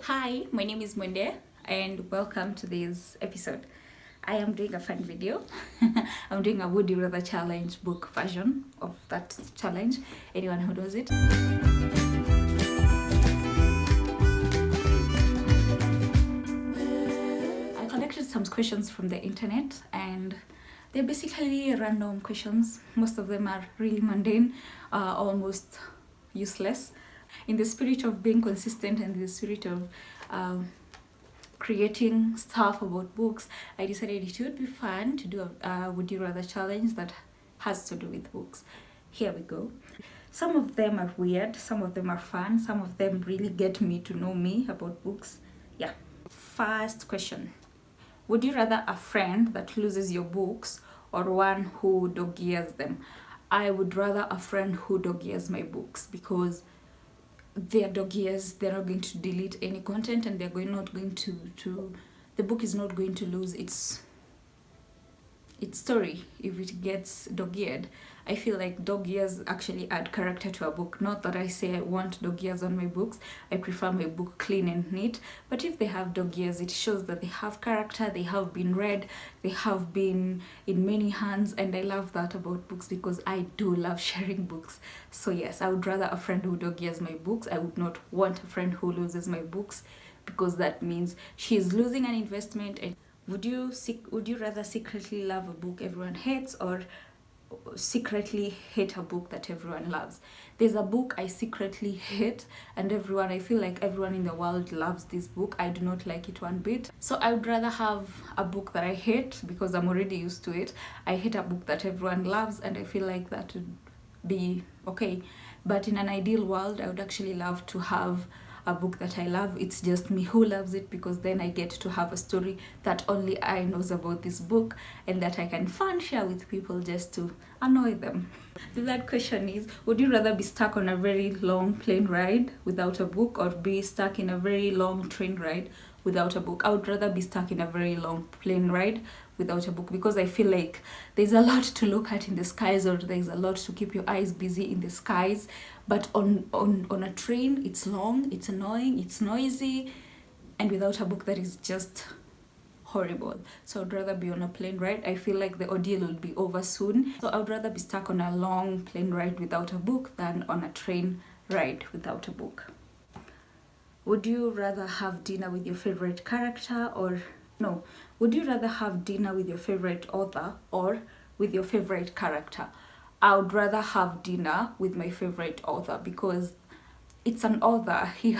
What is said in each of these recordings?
Hi, my name is Mwende and welcome to this episode. I am doing a fun video. I'm doing a Would You Rather challenge book version of that challenge. Anyone who knows it. I collected some questions from the internet and they're basically random questions. Most of them are really mundane, almost useless. In the spirit of being consistent and the spirit of creating stuff about books, I decided it would be fun to do a Would You Rather challenge that has to do with books. Here we go. Some of them are weird, some of them are fun, some of them really get me to know me about books. Yeah. First question. Would you rather a friend that loses your books or one who dog ears them? I would rather a friend who dog ears my books because they're dog ears, they're not going to delete any content and not going to the book is not going to lose its story if it gets dog-eared. I feel like dog ears actually add character to a book. Not that I say I want dog ears on my books. I prefer my book clean and neat. But if they have dog ears, it shows that they have character, they have been read, they have been in many hands, and I love that about books because I do love sharing books. So yes, I would rather a friend who dog ears my books. I would not want a friend who loses my books because that means she's losing an investment. And would you rather secretly love a book everyone hates or secretly hate a book that everyone loves? There's a book I secretly hate and I feel like everyone in the world loves this book. I do not like it one bit. So I would rather have a book that I hate because I'm already used to it. I hate a book that everyone loves and I feel like that would be okay. But in an ideal world, I would actually love to have a book that I love. It's just me who loves it because then I get to have a story that only I knows about this book and that I can fun share with people just to annoy them. The third question is, would you rather be stuck on a very long plane ride without a book or be stuck in a very long train ride without a book? I would rather be stuck in a very long plane ride without a book because I feel like there's a lot to look at in the skies or there's a lot to keep your eyes busy in the skies. But on a train, it's long, it's annoying, it's noisy, and without a book that is just horrible. So I'd rather be on a plane ride. I feel like the ordeal will be over soon. So I'd rather be stuck on a long plane ride without a book than on a train ride without a book. Would you rather have dinner with your favorite character would you rather have dinner with your favorite author or with your favorite character? I would rather have dinner with my favorite author because it's an author. He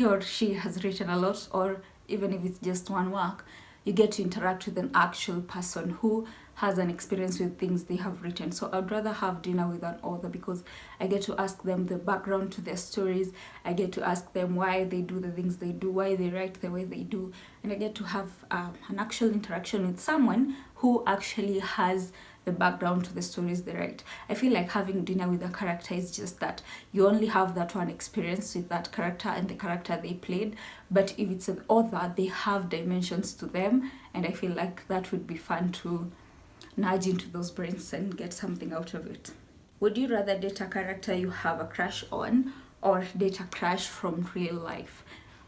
or she has written a lot, or even if it's just one work, you get to interact with an actual person who has an experience with things they have written. So I'd rather have dinner with an author because I get to ask them the background to their stories. I get to ask them why they do the things they do, why they write the way they do, and I get to have an actual interaction with someone who actually has the background to the stories they write. I feel like having dinner with a character is just that you only have that one experience with that character and the character they played. But if it's an author, they have dimensions to them, and I feel like that would be fun to nudge into those brains and get something out of it. Would you rather date a character you have a crush on or date a crush from real life?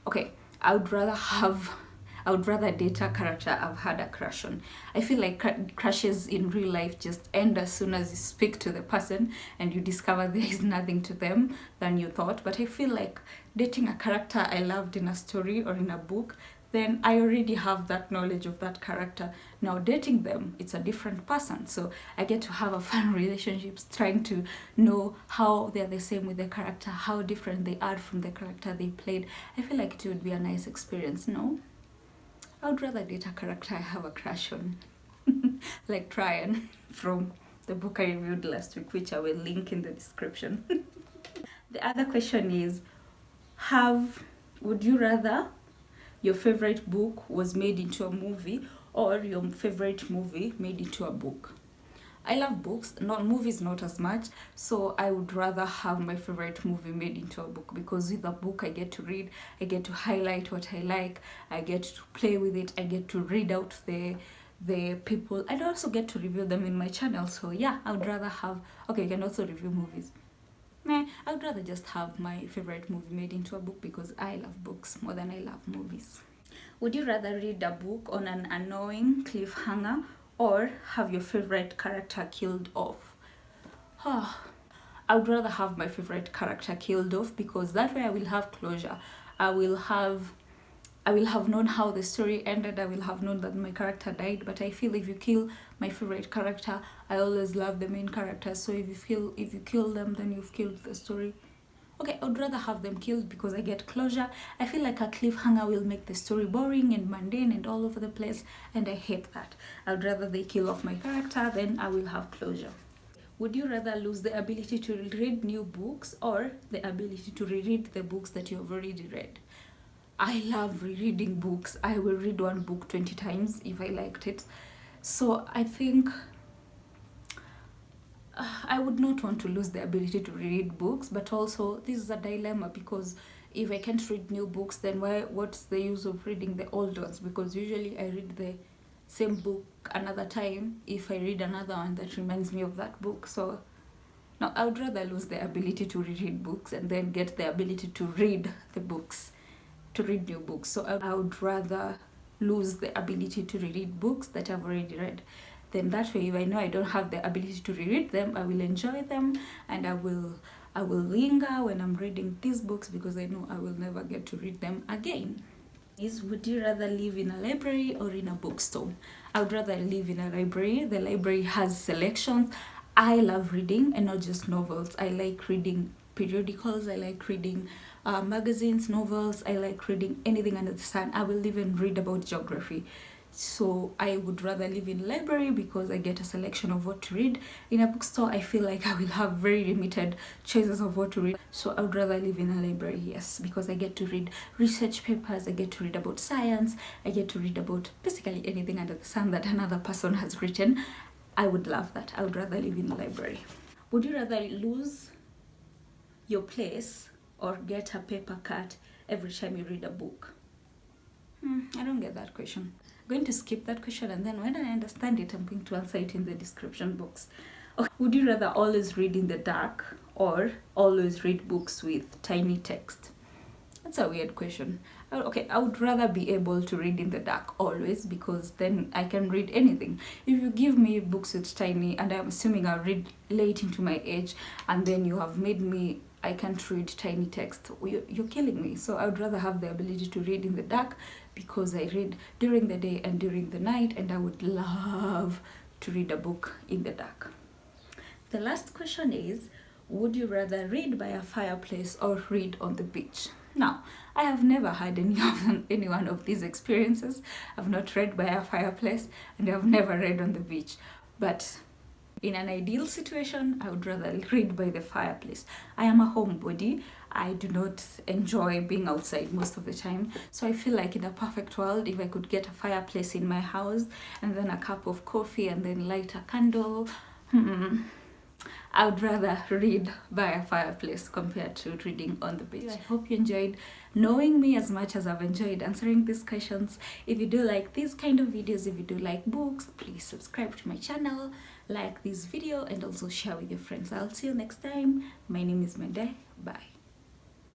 Okay, I would rather date a character I've had a crush on. I feel like crushes in real life just end as soon as you speak to the person and you discover there is nothing to them than you thought. But I feel like dating a character I loved in a story or in a book, then I already have that knowledge of that character. Now dating them, it's a different person. So I get to have a fun relationships trying to know how they're the same with the character, how different they are from the character they played. I feel like it would be a nice experience, no? I would rather date a character I have a crush on. Like Tryon from the book I reviewed last week, which I will link in the description. The other question is, would you rather your favorite book was made into a movie or your favorite movie made into a book? I love books, not movies, not as much. So I would rather have my favorite movie made into a book because with a book I get to read, I get to highlight what I like, I get to play with it, I get to read out the people. I also get to review them in my channel. So yeah, I would rather have. Okay, you can also review movies. Meh, I would rather just have my favorite movie made into a book because I love books more than I love movies. Would you rather read a book on an annoying cliffhanger or have your favorite character killed off? I would rather have my favorite character killed off because that way I will have closure. I will have I will have known how the story ended. I will have known that my character died. But I feel if you kill my favorite character, I always love the main character. So if you kill them, then you've killed the story. Okay, I would rather have them killed because I get closure. I feel like a cliffhanger will make the story boring and mundane and all over the place, and I hate that. I would rather they kill off my character, then I will have closure. Would you rather lose the ability to read new books or the ability to reread the books that you have already read? I love rereading books. I will read one book 20 times if I liked it. So I think I would not want to lose the ability to read books, but also this is a dilemma because if I can't read new books, then what's the use of reading the old ones? Because usually I read the same book another time if I read another one that reminds me of that book. So no, I would rather lose the ability to reread books and then get the ability to read the books, to read new books. So I would rather lose the ability to reread books that I've already read. Then that way, if I know I don't have the ability to reread them, I will enjoy them and I will linger when I'm reading these books because I know I will never get to read them again. Would you rather live in a library or in a bookstore? I would rather live in a library. The library has selections. I love reading and not just novels. I like reading periodicals. I like reading magazines, novels. I like reading anything under the sun. I will even read about geography. So I would rather live in a library because I get a selection of what to read. In a bookstore, I feel like I will have very limited choices of what to read. So I would rather live in a library, yes, because I get to read research papers, I get to read about science, I get to read about basically anything under the sun that another person has written. I would love that. I would rather live in a library. Would you rather lose your place or get a paper cut every time you read a book? I don't get that question. I'm going to skip that question and then when I understand it, I'm going to answer it in the description box. Okay. Would you rather always read in the dark or always read books with tiny text? That's a weird question. Okay, I would rather be able to read in the dark always because then I can read anything. If you give me books with tiny, and I'm assuming I'll read late into my age, and then you have made me I can't read tiny text, you're killing me. So I would rather have the ability to read in the dark because I read during the day and during the night, and I would love to read a book in the dark. The last question is, would you rather read by a fireplace or read on the beach? Now, I have never had any one of these experiences. I've not read by a fireplace and I've never read on the beach. But in an ideal situation, I would rather read by the fireplace. I am a homebody. I do not enjoy being outside most of the time. So I feel like in a perfect world, if I could get a fireplace in my house and then a cup of coffee and then light a candle, I would rather read by a fireplace compared to reading on the beach. I hope you enjoyed knowing me as much as I've enjoyed answering these questions. If you do like these kind of videos, if you do like books, please subscribe to my channel, like this video, and also share with your friends. I'll see you next time. My name is Mwende. Bye.